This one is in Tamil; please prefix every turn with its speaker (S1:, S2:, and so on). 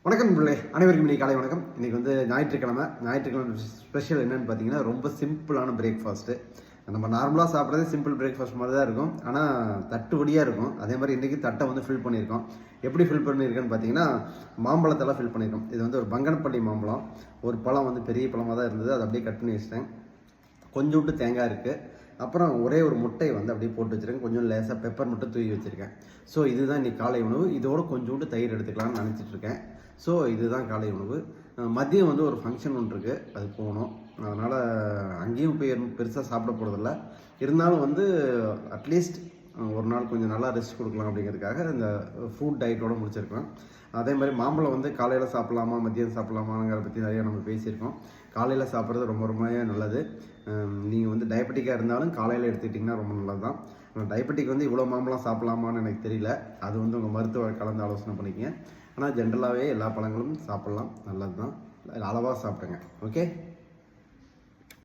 S1: வணக்கம் பிள்ளை அனைவருக்கும் இன்றைக்கி காலை வணக்கம். இன்றைக்கி வந்து ஞாயிற்றுக்கிழமை ஸ்பெஷல் என்னென்னு பார்த்தீங்கன்னா ரொம்ப சிம்பிளான பிரேக்ஃபாஸ்ட்டு. நம்ம நார்மலாக சாப்பிட்றதே சிம்பிள் பிரேக்ஃபாஸ்ட் மாதிரி தான் இருக்கும், ஆனால் தட்டுவடியாக இருக்கும். அதே மாதிரி இன்றைக்கி தட்டை வந்து ஃபில் பண்ணியிருக்கோம். எப்படி ஃபில் பண்ணியிருக்கேன்னு பார்த்தீங்கன்னா மாம்பழத்தெல்லாம் ஃபில் பண்ணியிருக்கோம். இது வந்து ஒரு பங்கனப்பள்ளி மாம்பழம். ஒரு பழம் வந்து பெரிய பழமாக தான் இருந்தது, அதை அப்படியே கட் பண்ணி வச்சிட்டேன். கொஞ்சோண்டு தேங்காய் இருக்குது, அப்புறம் ஒரே ஒரு முட்டையை வந்து அப்படியே போட்டு வச்சுருக்கேன். கொஞ்சம் லேசாக பெப்பர் மட்டும் தூவி வச்சுருக்கேன். ஸோ இதுதான் இன்றைக்கி காலை உணவு. இதோட கொஞ்சோண்டு தயிர் எடுத்துக்கலாம்னு நினச்சிட்ருக்கேன். ஸோ இதுதான் காலை உணவு. மதியம் வந்து ஒரு ஃபங்க்ஷன் ஒன்று இருக்குது, அது போகணும். அதனால் அங்கேயும் போய் பெருசாக சாப்பிட போகிறதில்ல. இருந்தாலும் வந்து அட்லீஸ்ட் ஒரு நாள் கொஞ்சம் நல்லா ரெஸ்ட் கொடுக்கலாம் அப்படிங்கிறதுக்காக இந்த ஃபுட் டயட்டோடு முடிச்சிருக்கோம். அதே மாதிரி மாம்பழம் வந்து காலையில் சாப்பிட்லாமா மதியம் சாப்பிட்லாமாங்கிற பற்றி நிறையா நம்ம பேசியிருக்கோம். காலையில் சாப்பிட்றது ரொம்ப ரொம்பவே நல்லது. நீங்கள் வந்து டயபெட்டிக்காக இருந்தாலும் காலையில் எடுத்துக்கிட்டிங்கன்னா ரொம்ப நல்லது தான். ஆனால் டயபெட்டிக் வந்து இவ்வளோ மாம்பழம் சாப்பிட்லாமான்னு எனக்கு தெரியல. அது வந்து உங்கள் மருத்துவர் கலந்து ஆலோசனை பண்ணிக்கங்க. ஆனால் ஜென்ரலாகவே எல்லா பழங்களும் சாப்பிட்லாம், நல்லது தான். அளவாக சாப்பிடுங்க. ஓகே.